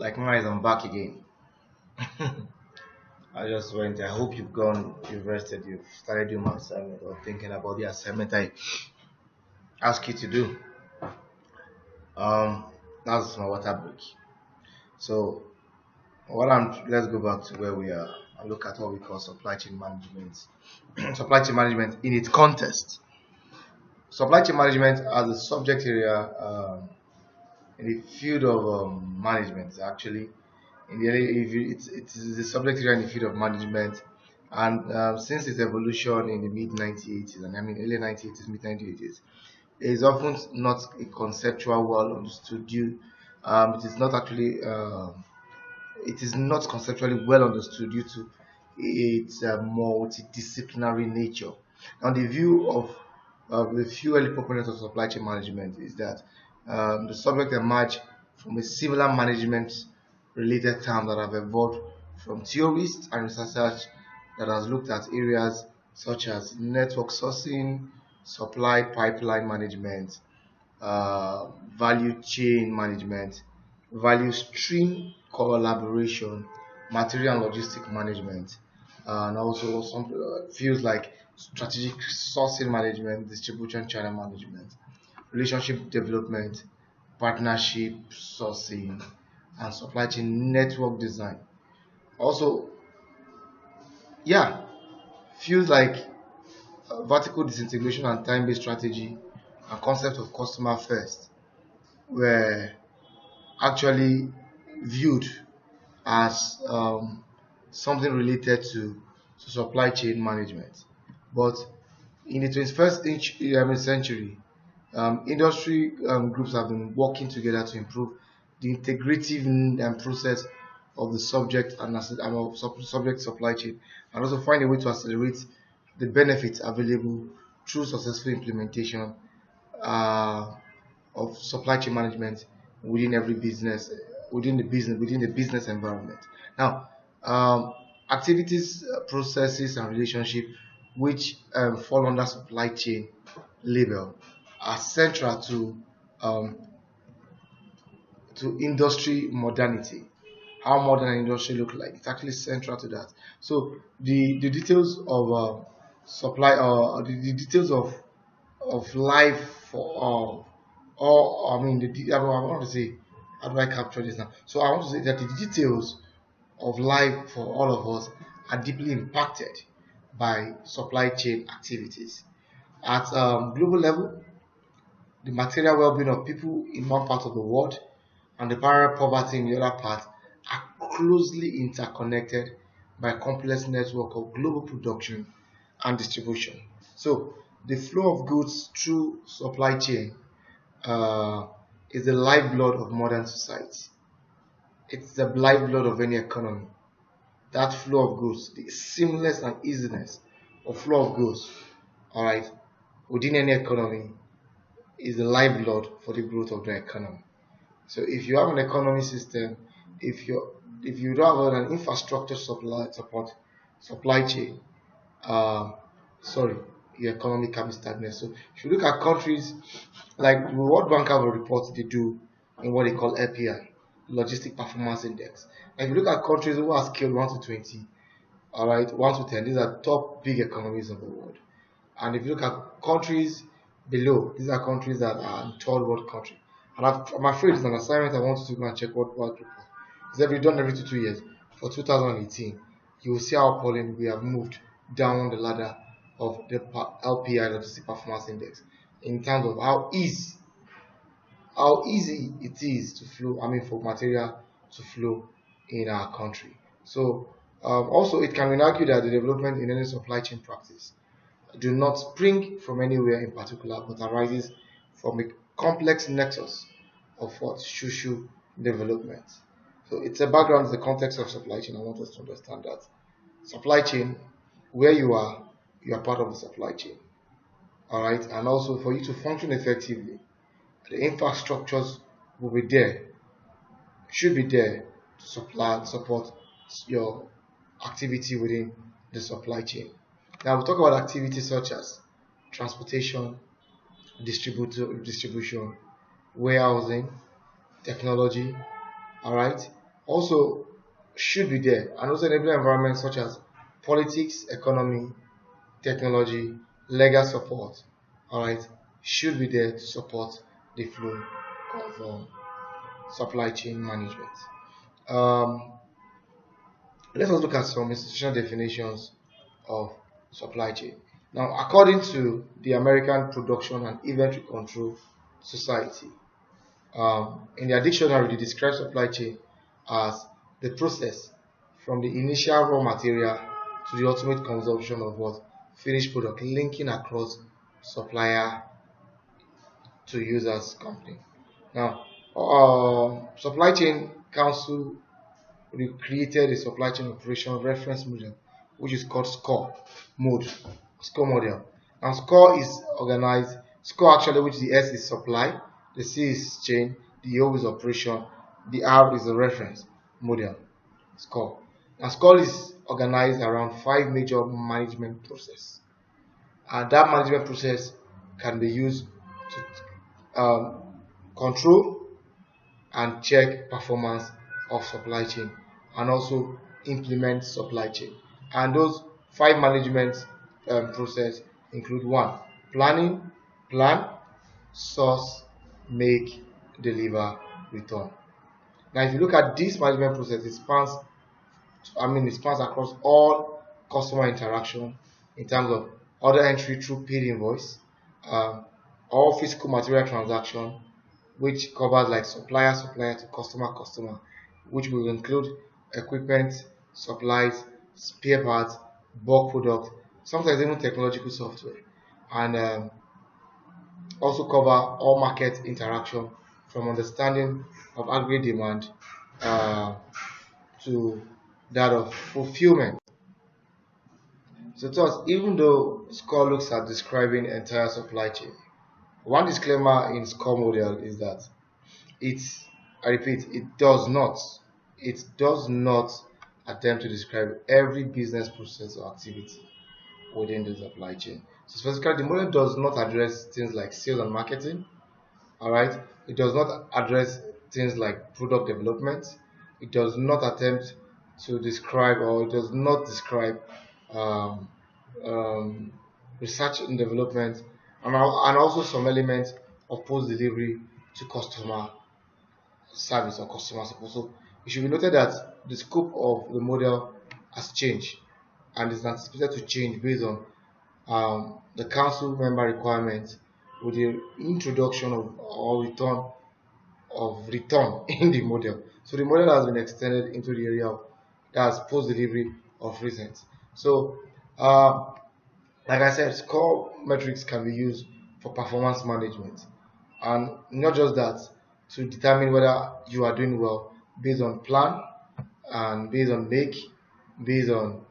Like nice, I'm back again. I just went. I hope you've rested, you've started doing my assignment or thinking about the assignment I asked you to do. Um, that's my water break. So, let's go back to where we are and look at what we call supply chain management. Supply chain management in its context. Supply chain management as a subject area in the field of management actually in the if you, it's the subject area in the field of management, and since its evolution in the mid 1980s, and I mean early 1980s, mid 1980s, it is often not a conceptual well understood due. It is not conceptually well understood due to its multidisciplinary nature. Now, the view of the few early proponents of supply chain management is that the subject emerged from a similar management related term that have evolved from theorists and researchers that has looked at areas such as network sourcing, supply pipeline management, uh, value chain management, value stream collaboration, material and logistic management, and also some fields like strategic sourcing management, distribution channel management, relationship development, partnership sourcing, and supply chain network design. Also, yeah, fields like vertical disintegration and time-based strategy and concept of customer first were actually viewed as something related to supply chain management. But in the 21st century, industry groups have been working together to improve the integrative process of the subject and subject supply chain, and also find a way to accelerate the benefits available through successful implementation uh, of supply chain management within every business, within the business environment. Now, um, activities, processes, and relationship which fall under supply chain label are central um, to industry modernity. How modern an industry look like? It's actually central to that. So the details of supply the details of life for or I mean I want to say, how do I capture this now? So I want to say that the details of life for all of us are deeply impacted by supply chain activities at global level. The material well-being of people in one part of the world and the parallel poverty in the other part are closely interconnected by a complex network of global production and distribution. So the flow of goods through supply chain uh, is the lifeblood of modern society. It's the lifeblood of any economy. That flow of goods, the seamless and easiness of flow of goods, all right, within any economy is the lifeblood for the growth of the economy. So if you have an economy system, if you don't have an infrastructure supply chain, uh, sorry, your economy can be stagnant. So if you look at countries like the World Bank have a report they do in what they call LPI, Logistic Performance Index. And if you look at countries who are scaled 1 to 20, all right, 1 to 10, these are top big economies of the world. And if you look at countries below, these are countries that are in third world country. And I'm afraid it's an assignment I want you to go and check what report. It's done every 2 years. For 2018, you will see how appalling we have moved down the ladder of the LPI, Logistic Performance Index, in terms of how easy it is to flow. I mean, for material to flow in our country. So also, it can be argued that the development in any supply chain practice do not spring from anywhere in particular, but arises from a complex nexus of what social development. So it's a background, it's the context of supply chain. I want us to understand that supply chain, where you are part of the supply chain. All right, and also for you to function effectively, the infrastructures will be there, should be there to support your activity within the supply chain. Now we talk about activities such as transportation, distribution, warehousing, technology, all right, also should be there, and also enabling environments such as politics, economy, technology, legal support, all right, should be there to support the flow of supply chain management. Um, Let us look at some institutional definitions of supply chain. Now, according to the American Production and Inventory Control Society, in their dictionary, they describe supply chain as the process from the initial raw material to the ultimate consumption of what finished product, linking across supplier to users company. Now, Supply Chain Council created a supply chain operation reference model, which is called SCORE model. And SCORE is organized. SCORE actually, which the S is supply, the C is chain, the O is operation, the R is the reference model. SCORE. Now SCORE is organized around five major management process, and that management process can be used to control and check performance of supply chain and also implement supply chain. And those five management process include: one, planning, plan, source, make, deliver, return. Now if you look at this management process, it spans across all customer interaction in terms of order entry through paid invoice, um, all physical material transaction, which covers like supplier to customer, which will include equipment, supplies, spare parts, bulk product, sometimes even technological software, and also cover all market interaction from understanding of aggregate demand uh, to that of fulfillment. So thus, even though SCORE looks at describing entire supply chain, one disclaimer in SCORE model is that it's, I repeat, it does not attempt to describe every business process or activity within the supply chain. So specifically, the model does not address things like sales and marketing. All right, it does not address things like product development. It does not attempt to describe, or it does not describe um, um, research and development, and also some elements of post delivery to customer service or customer support. So it should be noted that the scope of the model has changed and is anticipated to change based on the council member requirements with the introduction of return in the model. So the model has been extended into the area of that's post delivery of recent. So like I said, score metrics can be used for performance management, and not just that, to determine whether you are doing well based on plan and based on make, based on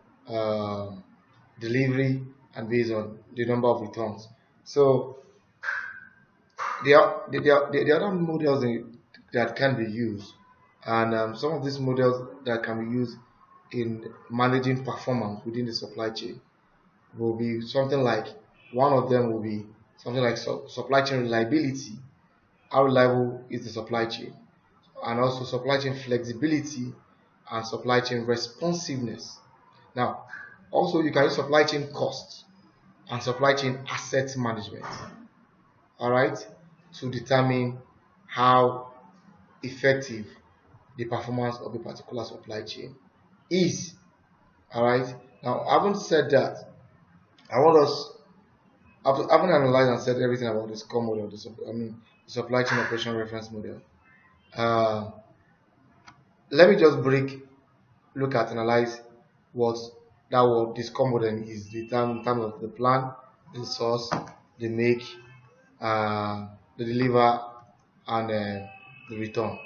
delivery, and based on the number of returns. So there are other models that can be used, and some of these models that can be used in managing performance within the supply chain will be something like, one of them will be something like supply chain reliability. How reliable is the supply chain? And also supply chain flexibility and supply chain responsiveness. Now, also you can use supply chain cost and supply chain asset management, all right, to determine how effective the performance of a particular supply chain is. All right. Now, having said that, I want us, after having analyzed and said everything about this core model, the supply chain operation reference model. Uh, Let me just look at, analyze what this core model is. In terms of the plan, the source, the make, the deliver, and the return.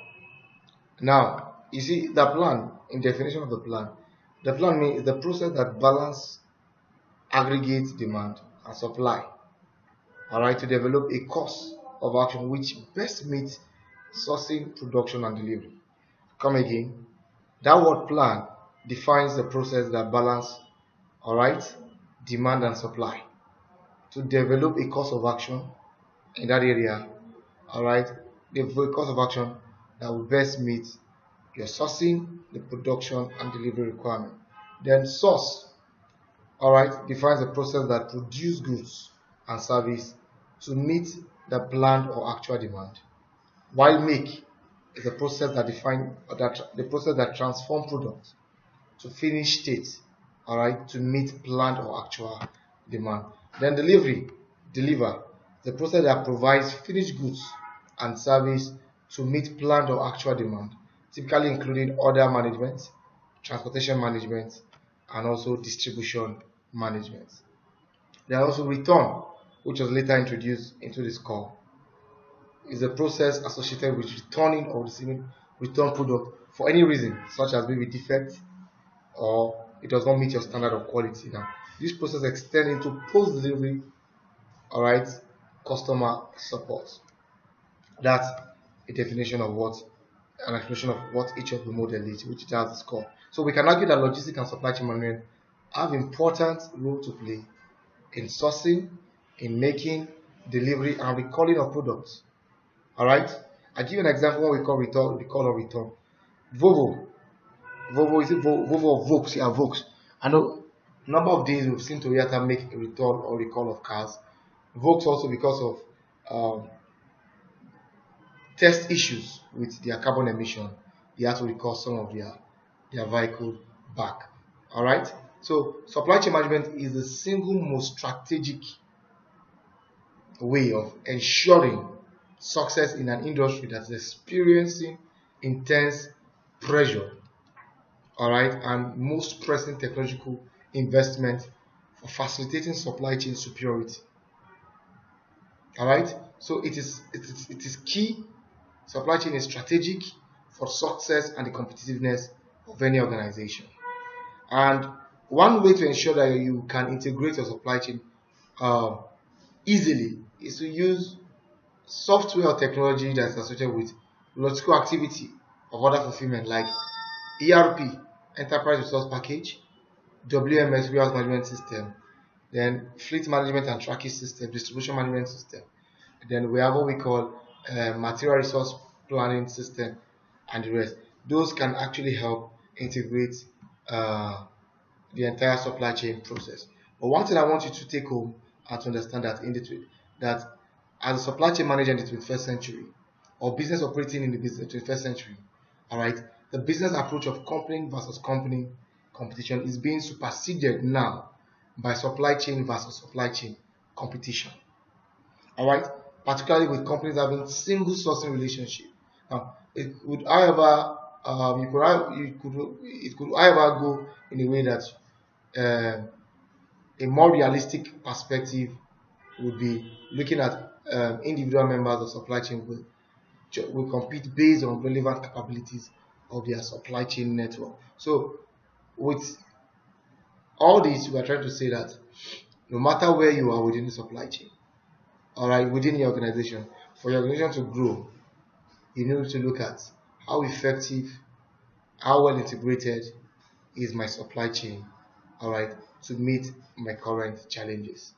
Now, you see the plan. In definition of the plan means the process that balance aggregate demand and supply, all right, to develop a course of action which best meets sourcing, production, and delivery. Come again. That word plan defines the process that balance, all right, demand and supply to develop a course of action in that area, all right, develop a course of action that will best meet your sourcing, the production, and delivery requirement. Then source, all right, defines the process that produce goods and service to meet the planned or actual demand. While make is the process that define that the process that transform products to finished state, all right, to meet planned or actual demand. Then delivery, deliver, the process that provides finished goods and service to meet planned or actual demand, typically including order management, transportation management, and also distribution management. There are also return, which was later introduced into this call, is a process associated with returning or receiving return product for any reason, such as maybe defect or it does not meet your standard of quality. Now, this process extends into post-delivery, all right, customer support. That's a definition of what an explanation of what each of the model is, which it has is called. So we can argue that logistics and supply chain management have important role to play in sourcing, in making, delivery, and recalling of products. All right. I give you an example. What we call return, recall or return. Volvo, Volvo is it Volvo or Volks? Yeah, Volks. I know number of days we've seen Toyota make a return or recall of cars. Volks also because of test issues with their carbon emission, they had to recall some of their vehicle back. All right. So supply chain management is the single most strategic way of ensuring success in an industry that's experiencing intense pressure, all right, and most pressing technological investment for facilitating supply chain superiority. All right, so it is key. Supply chain is strategic for success and the competitiveness of any organization. And one way to ensure that you can integrate your supply chain uh, easily is to use software or technology that is associated with logistical activity of order fulfillment like ERP, Enterprise Resource Package, WMS, Warehouse Management System, then Fleet Management and Tracking System, Distribution Management System. Then we have what we call Material Resource Planning System and the rest. Those can actually help integrate uh, the entire supply chain process. But one thing I want you to take home and to understand that that as a supply chain manager in the 21st century or business operating in the business 21st century, all right, the business approach of company versus company competition is being superseded now by supply chain versus supply chain competition. All right, particularly with companies having single sourcing relationship. Now, it would, however, it could, however, go in a way that uh, a more realistic perspective would be looking at individual members of supply chain will compete based on relevant capabilities of their supply chain network. So, with all this, we are trying to say that no matter where you are within the supply chain, all right, within your organization, for your organization to grow, you need to look at how effective, how well integrated is my supply chain, all right, to meet my current challenges.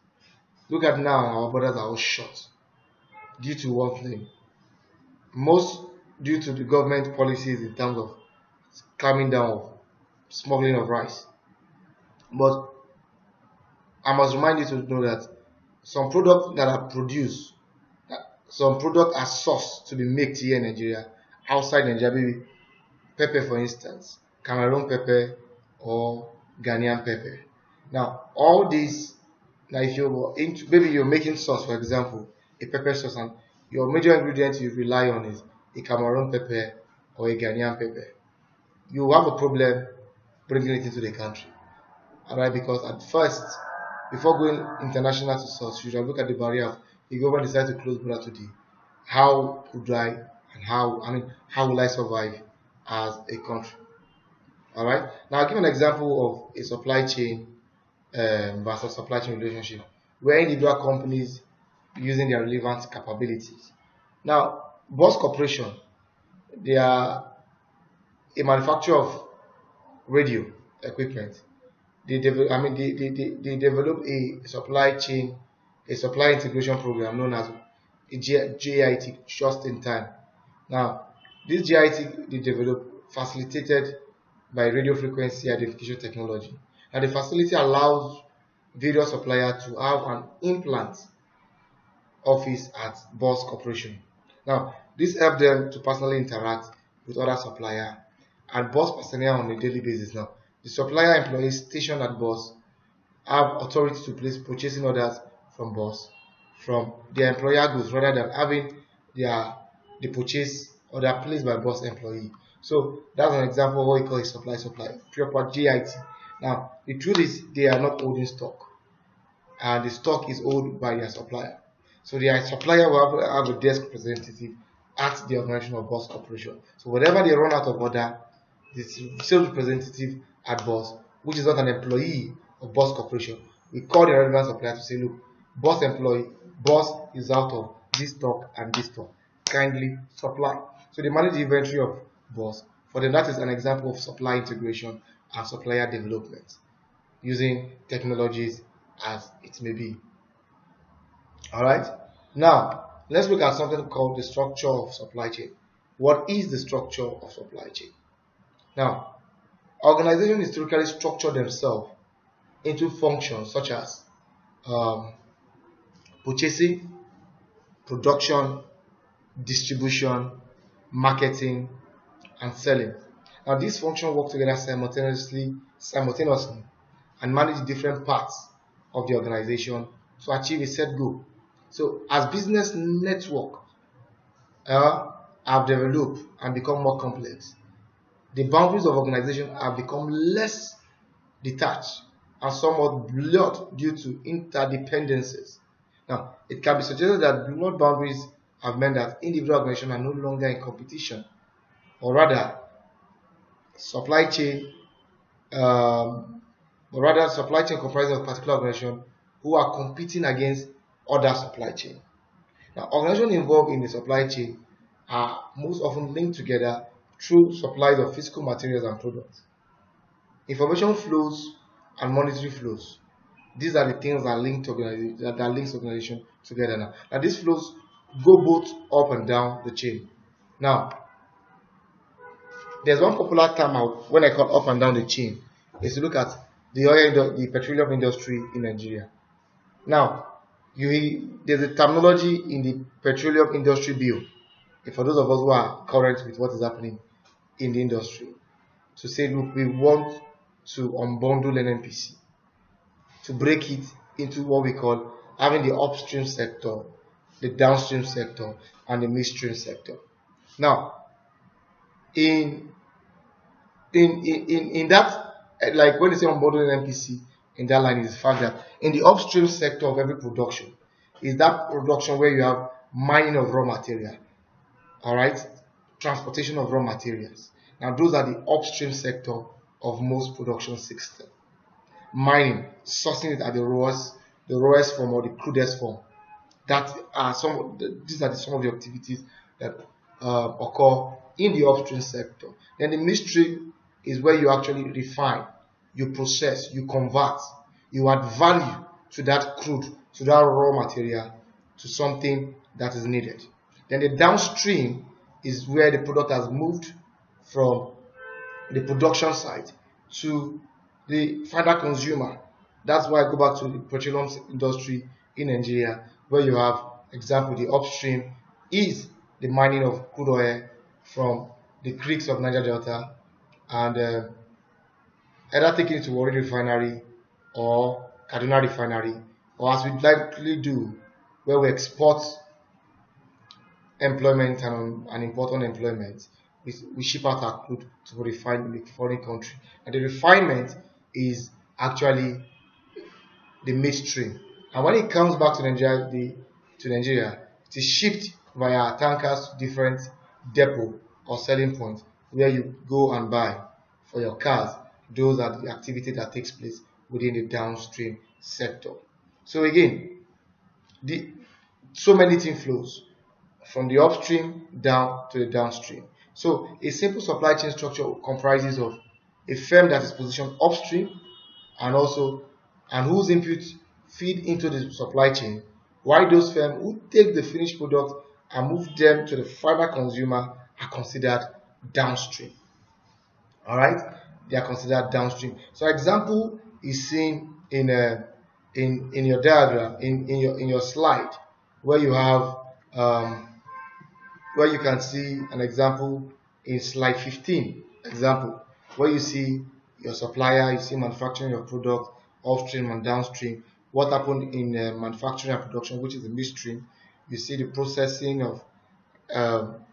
Look at now, our borders are all shut due to one thing, most due to the government policies in terms of clamping down of smuggling of rice. But I must remind you to know that some products that are produced, some products are sourced to be made here in Nigeria, outside Nigeria, maybe pepper for instance, Cameroon pepper or Ghanaian pepper. Now, all these, now if you're into, maybe you're making sauce, for example, a pepper sauce, and your major ingredient you rely on is a Cameroon pepper or a Ghanaian pepper, you have a problem bringing it into the country. Alright, because at first, before going international to source, you should look at the barrier of if government decide to close border today, how could I and how will I survive as a country? Alright. Now I'll give an example of a supply chain versus supply chain relationship where individual companies using their relevant capabilities. Now, Boss Corporation, they are a manufacturer of radio equipment. They develop a supply chain, a supply integration program known as a JIT, just in time. Now, this JIT they develop facilitated by radio frequency identification technology. And the facility allows various suppliers to have an implant office at Boss Corporation. Now, this helps them to personally interact with other suppliers and Boss personnel on a daily basis. Now, the supplier employees stationed at Boss have authority to place purchasing orders from Boss from their employer goods rather than having their the purchase order placed by Boss employee. So that's an example of what we call a supply, proper JIT. Now, the truth is they are not holding stock and the stock is owned by their supplier. So their supplier will have a desk representative at the organization of Boss Corporation. So whatever they run out of order, the sales representative at Boss, which is not an employee of Boss Corporation, we call the relevant supplier to say, look, Boss employee, Boss is out of this stock and this stock. Kindly supply. So they manage the inventory of Boss. For them, that is an example of supply integration and supplier development using technologies as it may be. Alright, now let's look at something called the structure of supply chain. What is the structure of supply chain? Now, organizations historically structure themselves into functions such as purchasing, production, distribution, marketing, and selling. Now, these functions work together simultaneously and manage different parts of the organization to achieve a set goal. So, as business network have developed and become more complex, the boundaries of organization have become less detached and somewhat blurred due to interdependencies. Now, it can be suggested that blurred boundaries have meant that individual organizations are no longer in competition, or rather, supply chain, supply chain comprises of particular organizations who are competing against other supply chain. Now, organizations involved in the supply chain are most often linked together through supplies of physical materials and products. Information flows and monetary flows. These are the things that link organization together now. Now these flows go both up and down the chain. Now, there's one popular term when I call up and down the chain is to look at the petroleum industry in Nigeria. Now, there's a terminology in the petroleum industry bill, for those of us who are current with what is happening in the industry, to say, look, we want to unbundle NNPC, to break it into what we call having the upstream sector, the downstream sector, and the midstream sector. Now, in that, like when they say unbundling NNPC, in that line is the fact that in the upstream sector of every production is that production where you have mining of raw material, all right, transportation of raw materials. Now those are the upstream sector of most production systems. Mining, sourcing it at the rawest form or the crudest form. These are some of the activities that occur in the upstream sector. Then the midstream is where you actually refine, you process, you convert, you add value to that crude, to that raw material, to something that is needed. Then the downstream is where the product has moved from the production site to the final consumer. That's why I go back to the petroleum industry in Nigeria, where you have, example, the upstream is the mining of crude oil from the creeks of Niger Delta and either taken it to Warri refinery or Kaduna refinery, or as we likely do, where we export employment and import unemployment, we ship out our crude to be refined in the foreign country. And the refinement is actually the midstream. And when it comes back to Nigeria, it is shipped via tankers to different depot or selling points where you go and buy for your cars. Those are the activity that takes place within the downstream sector. So again, so many things flows from the upstream down to the downstream. So a simple supply chain structure comprises of a firm that is positioned upstream and whose inputs feed into the supply chain, while those firms who take the finished product and move them to the final consumer are considered downstream. All right, they are considered downstream. So example is seen in in your diagram, in your slide, where you have where you can see an example in slide 15 example, where you see your supplier, you see manufacturing your product, upstream and downstream, what happened in manufacturing and production, which is the midstream. You see the processing of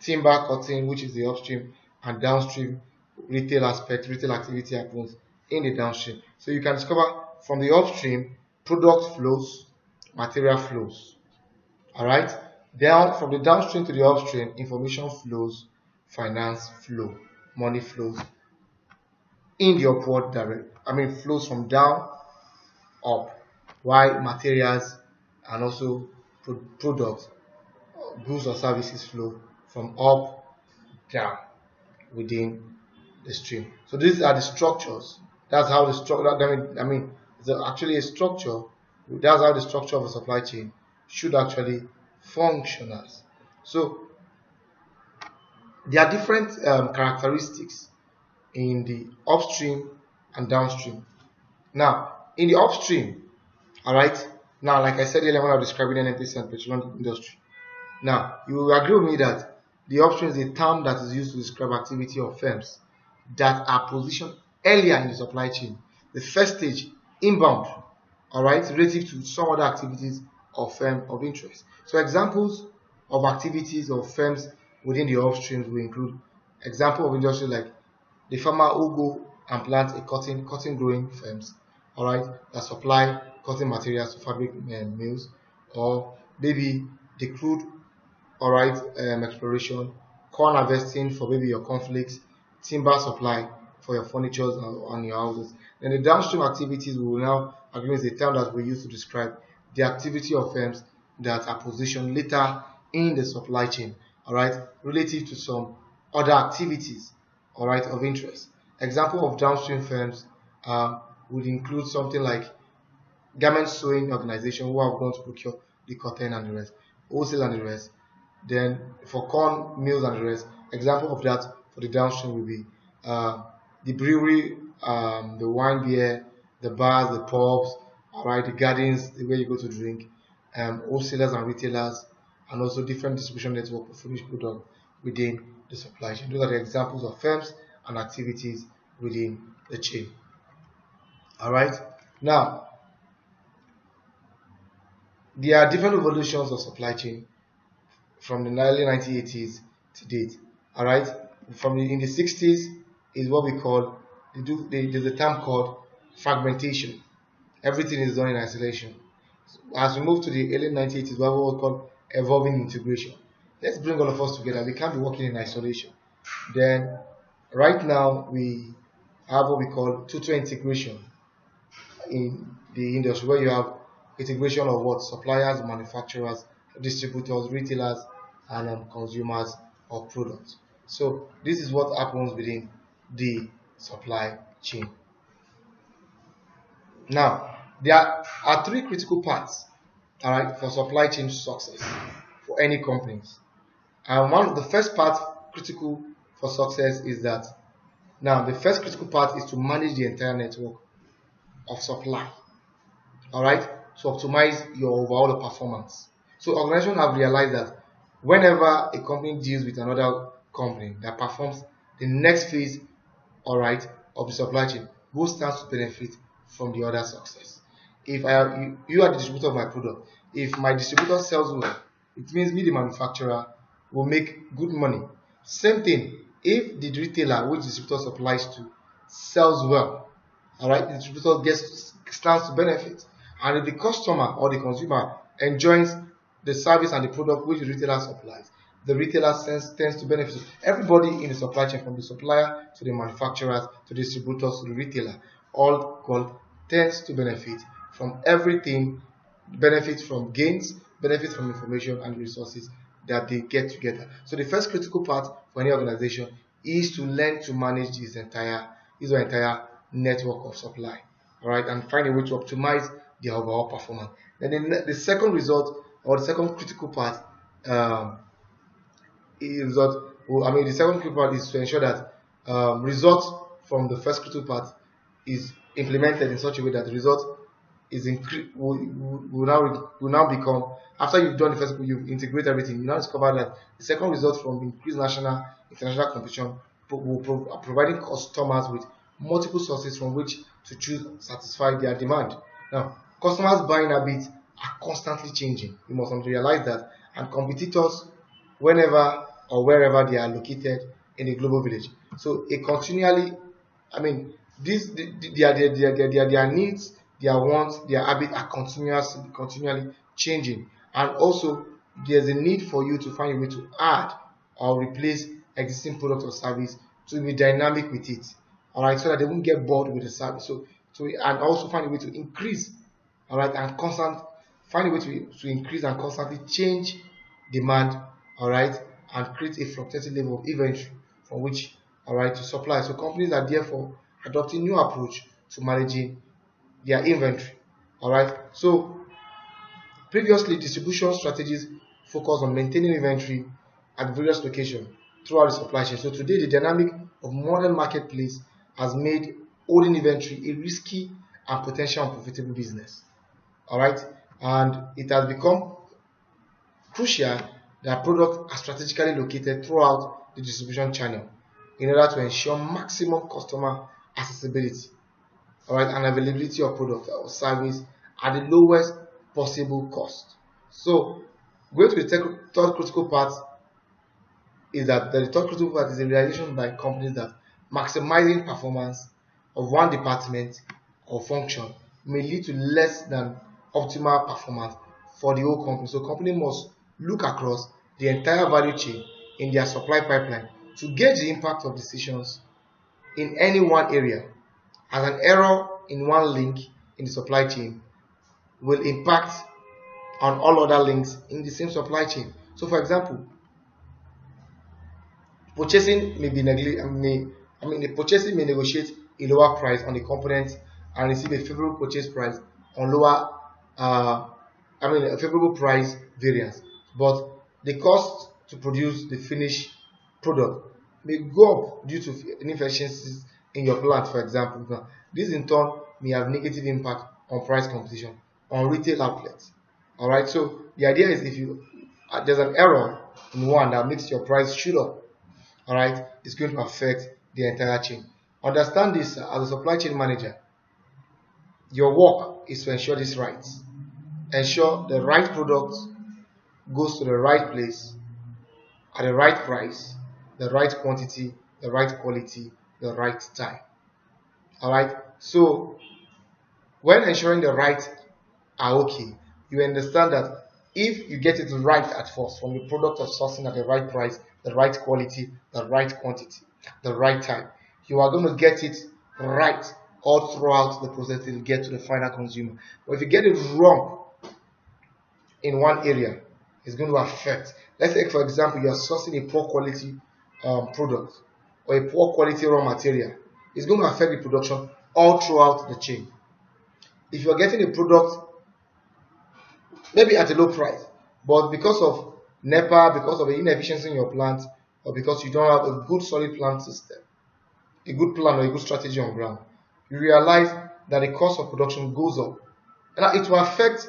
timber cutting, which is the upstream, and downstream retail aspect, retail activity happens in the downstream. So you can discover from the upstream product flows, material flows. All right. Down from the downstream to the upstream, information flows, finance flow, money flows in the upward direct. I mean, flows from down up, while materials and also products, goods or services flow from up down within the stream. So these are the structures. That's how the structure. I mean, it's actually a structure. That's how the structure of a supply chain should actually function as. So there are different characteristics in the upstream and downstream. Now, in the upstream, all right. Now, like I said earlier when I was describing NNPC and petroleum industry. Now, you will agree with me that the upstream is a term that is used to describe activity of firms that are positioned earlier in the supply chain, the first stage, inbound, all right, relative to some other activities of firm of interest. So examples of activities of firms within the upstreams will include example of industry like the farmer who go and plant a cotton growing firms, all right, that supply cotton materials to fabric mills, or maybe the crude, all right, exploration, corn harvesting for maybe your conflicts, timber supply for your furniture and your houses. Then the downstream activities we will now agree is a term that we use to describe the activity of firms that are positioned later in the supply chain, all right, relative to some other activities, all right, of interest. Example of downstream firms would include something like garment sewing organization who have gone to procure the cotton and the rest, wholesale and the rest. Then for corn mills and the rest, example of that for the downstream will be the brewery, the wine beer, the bars, the pubs, all right, the gardens, the where you go to drink, wholesalers and retailers, and also different distribution network for finished product within the supply chain. Those are the examples of firms and activities within the chain. All right. Now, there are different evolutions of supply chain from the early 1980s to date. All right, from in the 60s is what we call there's a term called fragmentation. Everything is done in isolation. As we move to the early 1980s, what we call evolving integration. Let's bring all of us together. We can't be working in isolation. Then, right now we have what we call total integration in the industry, where you have integration of what suppliers, manufacturers, distributors, retailers, and consumers of products. So this is what happens within the supply chain. Now, there are three critical parts, all right, for supply chain success for any companies. And one of the first part critical for success is that now the first critical part is to manage the entire network of supply, all right, to optimize your overall performance. So organizations have realized that whenever a company deals with another company that performs the next phase, all right, of the supply chain, both stands to benefit from the other success. If you are the distributor of my product, if my distributor sells well, it means me the manufacturer will make good money. Same thing if the retailer which the distributor supplies to sells well, all right, the distributor stands to benefit. And if the customer or the consumer enjoys the service and the product which the retailer supplies, the retailer tends to benefit. Everybody in the supply chain, from the supplier to the manufacturers to the distributors to the retailer, all called tends to benefit from everything, benefit from gains, benefit from information and resources that they get together. So the first critical part for any organization is to learn to manage this entire network of supply, all right, and find a way to optimize their overall performance. Then the second result, or the second critical part, is that, well, I mean, the second critical part is to ensure that results from the first critical part is implemented in such a way that the result is will now become, after you've done the first, you've integrated everything, you now discover that the second result from increased national international competition are providing customers with multiple sources from which to choose to satisfy their demand. Now, customers' buying habits are constantly changing. You must realize that, and competitors, whenever or wherever they are located in a global village. So, a continually, I mean, their needs, their wants, their habits are continually changing, and also there's a need for you to find a way to add or replace existing product or service to be dynamic with it. All right, so that they won't get bored with the service. So and also find a way to increase, all right, and constant find a way to increase and constantly change demand, all right, and create a fluctuating level of inventory from which, all right, to supply. So companies are therefore adopting new approach to managing their inventory. All right. So previously, distribution strategies focus on maintaining inventory at various locations throughout the supply chain. So today, the dynamic of modern marketplace has made holding inventory a risky and potential unprofitable business. All right, and it has become crucial that products are strategically located throughout the distribution channel in order to ensure maximum customer accessibility, all right, and availability of product or service at the lowest possible cost. So, going to the third critical part is that the third critical part is a realization by companies that maximizing performance of one department or function may lead to less than optimal performance for the whole company. So, company must look across the entire value chain in their supply pipeline to gauge the impact of decisions in any one area, as an error in one link in the supply chain will impact on all other links in the same supply chain. So, for example, purchasing may be the purchasing may negotiate a lower price on the component and receive a favorable purchase price on lower, uh, a favorable price variance, but the cost to produce the finished product may go up due to inefficiencies in your plant, for example. Now, this in turn may have negative impact on price competition on retail outlets. All right, so the idea is if you there's an error in one that makes your price shoot up, all right, it's going to affect the entire chain. Understand this, as a supply chain manager, your work is to ensure this right. Ensure the right product goes to the right place at the right price, the right quantity, the right quality, the right time. All right. So when ensuring the right are okay, you understand that if you get it right at first from the product of sourcing at the right price, the right quality, the right quantity, the right time, you are going to get it right all throughout the process till you get to the final consumer. But if you get it wrong in one area, it's going to affect. Let's say, for example, you are sourcing a poor quality product or a poor quality raw material. It's going to affect the production all throughout the chain. If you are getting a product maybe at a low price, but because of NEPA, because of the inefficiency in your plant, or because you don't have a good solid plant system, a good plan or a good strategy on ground, you realize that the cost of production goes up. And it will affect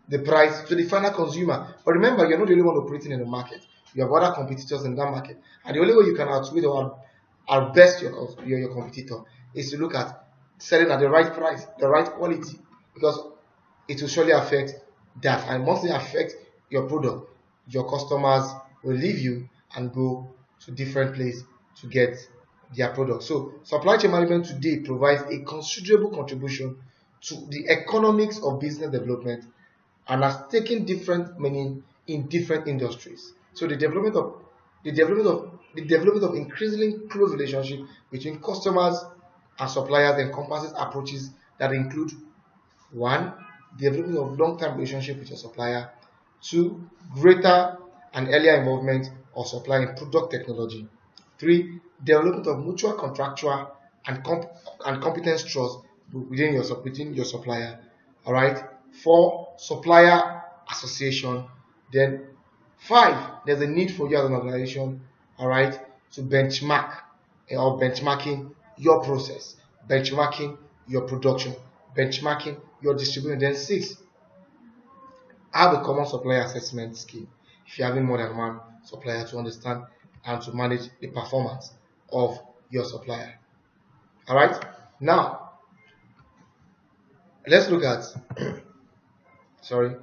the price to the final consumer. But remember, you're not the only one operating in the market. You have other competitors in that market. And the only way you can outweigh or outbest your competitor is to look at selling at the right price, the right quality. Because it will surely affect that. And once it affects your product, your customers will leave you and go to different place to get their product. So supply chain management today provides a considerable contribution to the economics of business development and has taken different meaning in different industries. So the development of increasingly close relationship between customers and suppliers encompasses approaches that include one, development of long-term relationship with your supplier. Two, greater and earlier involvement of supplier in product technology. Three, development of mutual contractual and competence trust within your supplier. All right. Four, supplier association. Then five, there's a need for you as an organization, all right, to benchmark or benchmarking your process, benchmarking your production, benchmarking your distribution. Then six, have a common supplier assessment scheme if you're having more than one supplier to understand and to manage the performance of your supplier. All right. Now let's look at sorry